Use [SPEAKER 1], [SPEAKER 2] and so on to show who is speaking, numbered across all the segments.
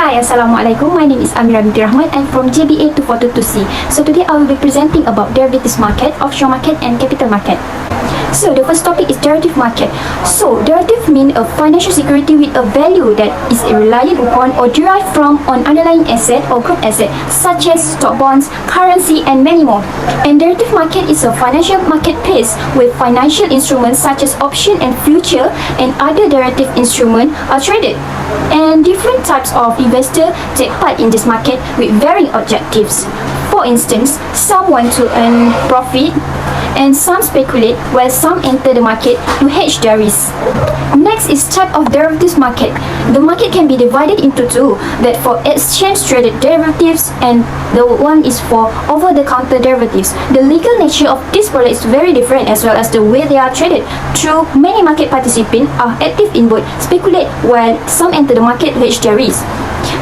[SPEAKER 1] Hi, Assalamualaikum. My name is Amira binti Rahman. I'm from JBA 2422C. So today I will be presenting about derivatives market, offshore market and capital market. So the first topic is derivative market. So derivative mean a financial security with a value that is reliant upon or derived from an underlying asset or group asset such as stock, bonds, currency and many more. And derivative market is a financial marketplace where financial instruments such as option and future and other derivative instruments are traded. And different types of investors take part in this market with varying objectives. For instance, some want to earn profit and some speculate while some enter the market to hedge their risk. Next is type of derivatives market. The market can be divided into two, that for exchange traded derivatives and the one is for over-the-counter derivatives. The legal nature of this product is very different as well as the way they are traded. True, many market participants are active in both speculate while some enter the market to hedge their risk.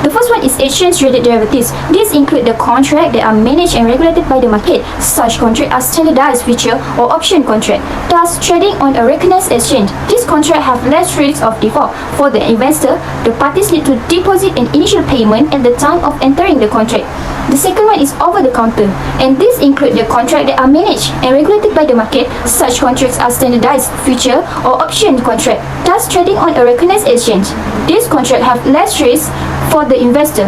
[SPEAKER 1] The first one is exchange traded derivatives. These include the contract that are managed and regulated by the market. Such contracts are standardized future or option contract, thus trading on a recognized exchange. These contracts have less risk of default. For the investor, the parties need to deposit an initial payment at the time of entering the contract. The second one is over the counter, and these include the contracts that are managed and regulated by the market. Such contracts are standardized future or option contract, thus trading on a recognized exchange. These contracts have less risk for the investor,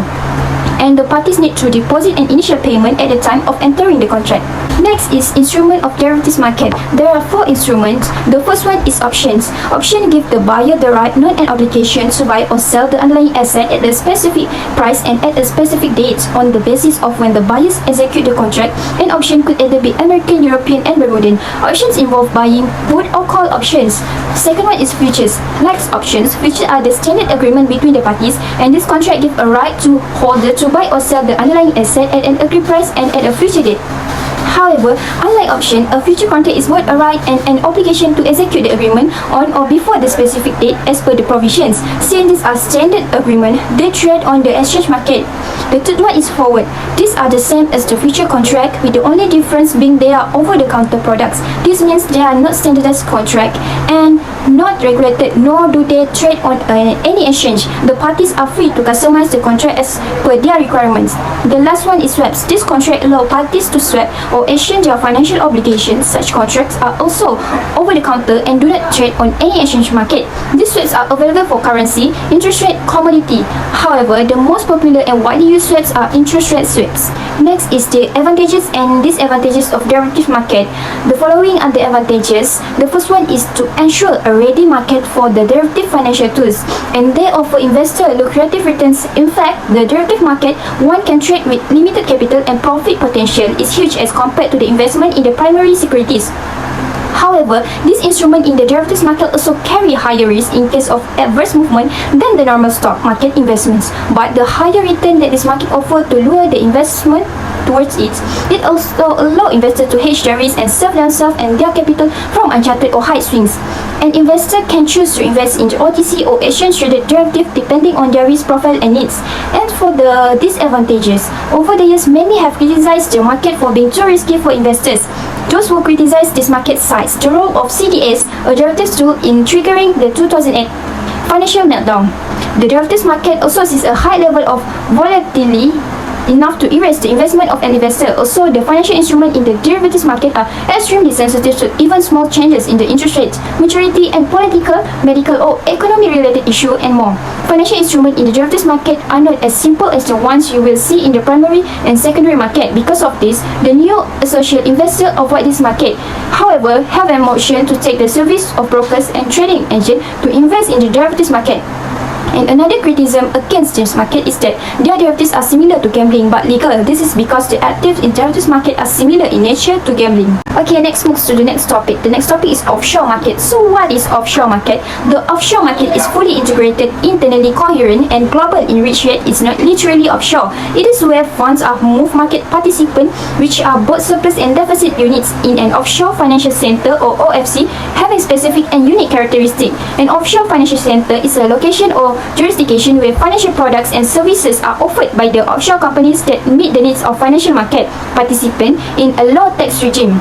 [SPEAKER 1] and the parties need to deposit an initial payment at the time of entering the contract. Next is instrument of derivatives market. There are four instruments. The first one is options. Option give the buyer the right, not an obligation, to buy or sell the underlying asset at a specific price and at a specific date on the basis of when the buyers execute the contract. An option could either be American, European and Bermudian. Options involve buying put or call options. Second one is futures. Like options, futures are the standard agreement between the parties, and this contract give a right to holder to buy or sell the underlying asset at an agreed price and at a future date. However, unlike option, a future contract is both a right and an obligation to execute the agreement on or before the specific date as per the provisions. Since these are standard agreement, they trade on the exchange market. The third one is forward. These are the same as the future contract, with the only difference being they are over-the-counter products. This means they are not standardized contract and not regulated, nor do they trade on any exchange. The parties are free to customize the contract as per their requirements. The last one is swaps. This contract allow parties to swap or exchange their financial obligations. Such contracts are also over-the-counter and do not trade on any exchange market. These swaps are available for currency, interest rate, commodity. However, the most popular and widely used swaps are interest rate swaps. Next is the advantages and disadvantages of derivatives market. The following are the advantages. The first one is to ensure a ready market for the derivative financial tools, and they offer investor lucrative returns. In fact, the derivative market, one can trade with limited capital and profit potential is huge as compared to the investment in the primary securities. However, this instrument in the derivatives market also carry higher risk in case of adverse movement than the normal stock market investments. But the higher return that this market offers to lure the investment towards it also allow investors to hedge their risk and save themselves and their capital from uncharted or high swings. An investor can choose to invest in the OTC or exchange traded derivative depending on their risk profile and needs. And for the disadvantages, over the years many have criticized the market for being too risky for investors. Those who criticize this market cite the role of CDS, a derivatives tool, in triggering the 2008 financial meltdown. The derivatives market also sees a high level of volatility enough to erase the investment of an investor. Also, the financial instruments in the derivatives market are extremely sensitive to even small changes in the interest rate, maturity, and political, medical, or economy-related issue and more. Financial instruments in the derivatives market are not as simple as the ones you will see in the primary and secondary market. Because of this, the new associate investor avoid this market. However, have an option to take the service of brokers and trading agent to invest in the derivatives market. And another criticism against this market is that their derivatives are similar to gambling but legal. This is because the actives in derivatives market are similar in nature to gambling. Okay, next moves to the next topic. The next topic is offshore market. So what is offshore market? The offshore market is fully integrated, internally coherent and global in which yet it's not literally offshore. It is where funds are moved market participants, which are both surplus and deficit units in an offshore financial center or OFC, having specific and unique characteristics. An offshore financial center is a location or jurisdiction where financial products and services are offered by the offshore companies that meet the needs of financial market participants in a low tax regime.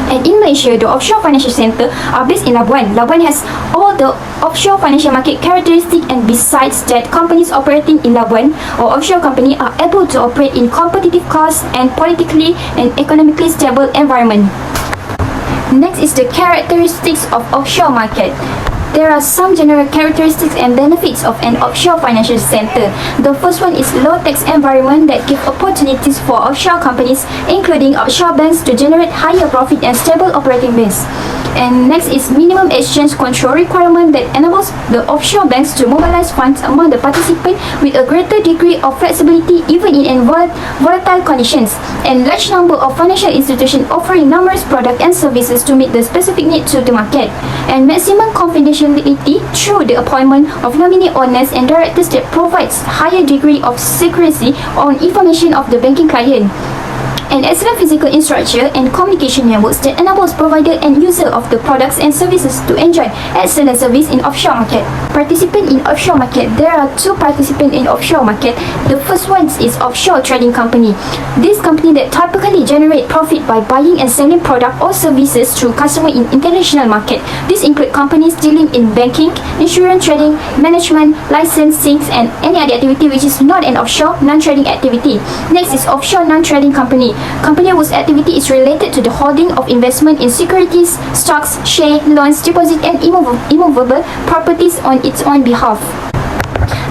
[SPEAKER 1] And in Malaysia, the offshore financial center are based in Labuan. Labuan has all the offshore financial market characteristics, and besides that, companies operating in Labuan or offshore company are able to operate in competitive cost and politically and economically stable environment. Next is the characteristics of offshore market. There are some general characteristics and benefits of an offshore financial center. The first one is low tax environment that give opportunities for offshore companies, including offshore banks, to generate higher profit and stable operating base. And next is minimum exchange control requirement that enables the offshore banks to mobilize funds among the participants with a greater degree of flexibility even in volatile conditions. And large number of financial institutions offering numerous products and services to meet the specific needs of the market. And maximum confidentiality through the appointment of nominee owners and directors that provides higher degree of secrecy on information of the banking client. And excellent physical infrastructure and communication networks that enables provider and user of the products and services to enjoy excellent service in offshore market. Participant in offshore market. There are two participants in offshore market. The first one is offshore trading company. This company that typically generate profit by buying and selling product or services through customer in international market. This include companies dealing in banking, insurance trading, management, licensing, and any other activity which is not an offshore non-trading activity. Next is offshore non-trading company. Company whose activity is related to the holding of investment in securities, stocks, share, loans, deposit, and immovable properties on its own behalf.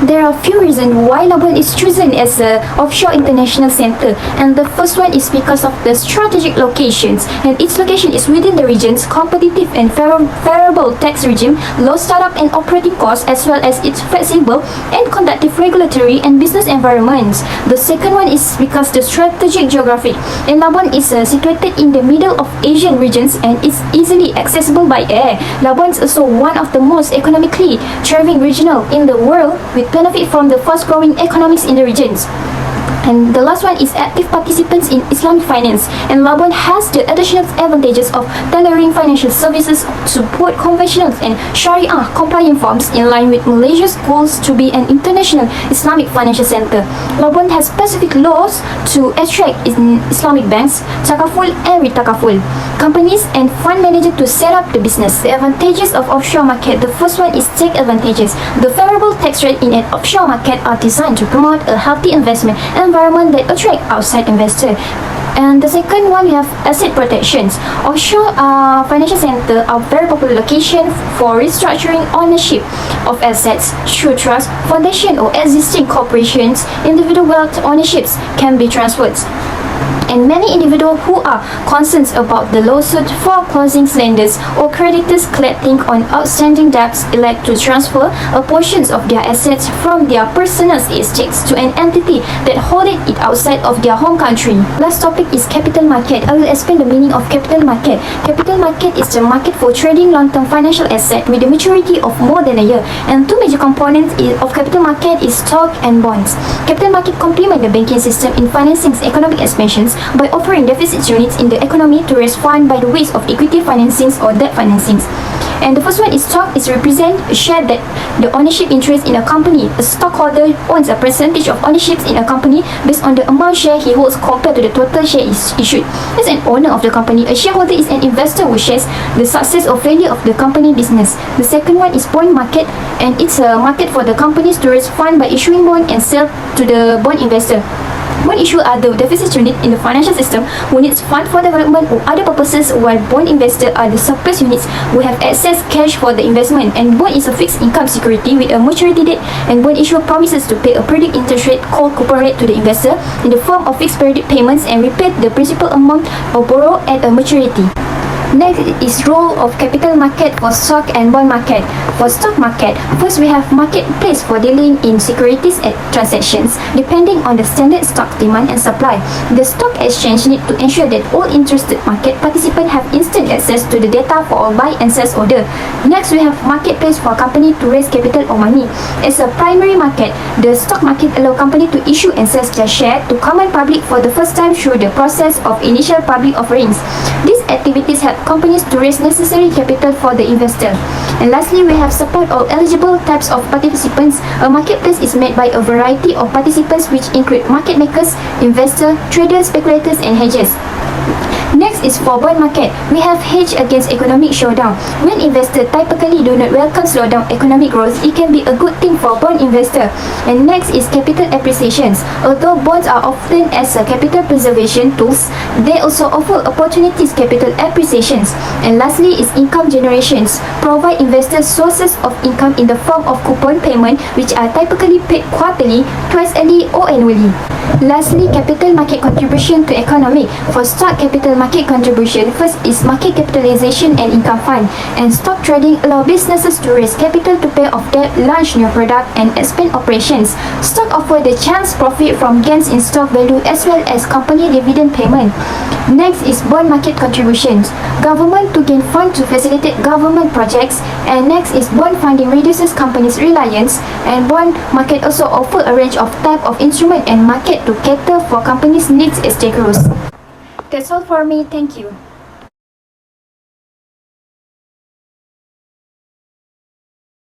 [SPEAKER 1] There are a few reasons why Labuan is chosen as an offshore international center, and the first one is because of the strategic locations, and its location is within the region's competitive and favorable tax regime, low startup and operating costs, as well as its flexible and conducive regulatory and business environments. The second one is because the strategic geography, and Labuan is situated in the middle of Asian regions and is easily accessible by air. Labuan is also one of the most economically thriving regional in the world, with benefit from the fast-growing economics in the regions. And the last one is active participants in Islamic finance, and Labuan has the additional advantages of tailoring financial services to support conventional and Sharia compliant firms in line with Malaysia's goals to be an international Islamic financial center. Labuan has specific laws to attract Islamic banks, takaful and retakaful companies and fund managers to set up the business. The advantages of offshore market. The first one is tax advantages. The favorable tax rate in an offshore market are designed to promote a healthy investment environment that attract outside investors. And the second one, we have asset protections. Offshore financial center are very popular location for restructuring ownership of assets through trust, foundation, or existing corporations. Individual wealth ownerships can be transferred. And many individuals who are concerned about the lawsuit foreclosing lenders or creditors collecting on outstanding debts elect to transfer a portion of their assets from their personal estates to an entity that holds it outside of their home country. Last topic is capital market. I will explain the meaning of capital market. Capital market is the market for trading long-term financial assets with a maturity of more than a year. And two major components of capital market is stock and bonds. Capital market complement the banking system in financing economic expansions by offering deficit units in the economy to raise funds by the ways of equity financings or debt financings. And the first one is stock. Is represent a share that the ownership interest in a company. A stockholder owns a percentage of ownership in a company based on the amount share he holds compared to the total share issued. As an owner of the company, a shareholder is an investor who shares the success or failure of the company business. The second one is bond market, and it's a market for the companies to raise funds by issuing bond and sell to the bond investor. Bond issue are the deficit unit in the financial system who needs fund for development or other purposes, while bond investors are the surplus units who have excess cash for the investment. And bond is a fixed income security with a maturity date, and bond issuer promises to pay a predicted interest rate called coupon rate to the investor in the form of fixed periodic payments and repay the principal amount or borrow at a maturity. Next is role of capital market for stock and bond market. For stock market, first we have marketplace for dealing in securities and transactions depending on the standard stock demand and supply. The stock exchange need to ensure that all interested market participants have instant access to the data for all buy and sell order. Next, we have marketplace for company to raise capital or money. As a primary market, the stock market allow company to issue and sell their share to common public for the first time through the process of initial public offerings. These activities help companies to raise necessary capital for the investor. And lastly, we have support all eligible types of participants. A marketplace is made by a variety of participants which include market makers, investors, traders, speculators, and hedgers. Next is for bond market. We have hedge against economic slowdown. When investors typically do not welcome slowdown economic growth, it can be a good thing for bond investor. And next is capital appreciations. Although bonds are often as a capital preservation tools, they also offer opportunities capital appreciations. And lastly is income generations. Provide investors sources of income in the form of coupon payment, which are typically paid quarterly, twice yearly or annually. Lastly, capital market contribution to economy. For stock capital market contribution, first is market capitalization and income fund. And stock trading allow businesses to raise capital to pay off debt, launch new product, and expand operations. Stock offer the chance profit from gains in stock value as well as company dividend payment. Next is bond market contributions. Government to gain funds to facilitate government projects. And next is bond funding reduces companies' reliance. And bond market also offer a range of type of instrument and market to cater for companies' needs as they grow. That's all for me. Thank you.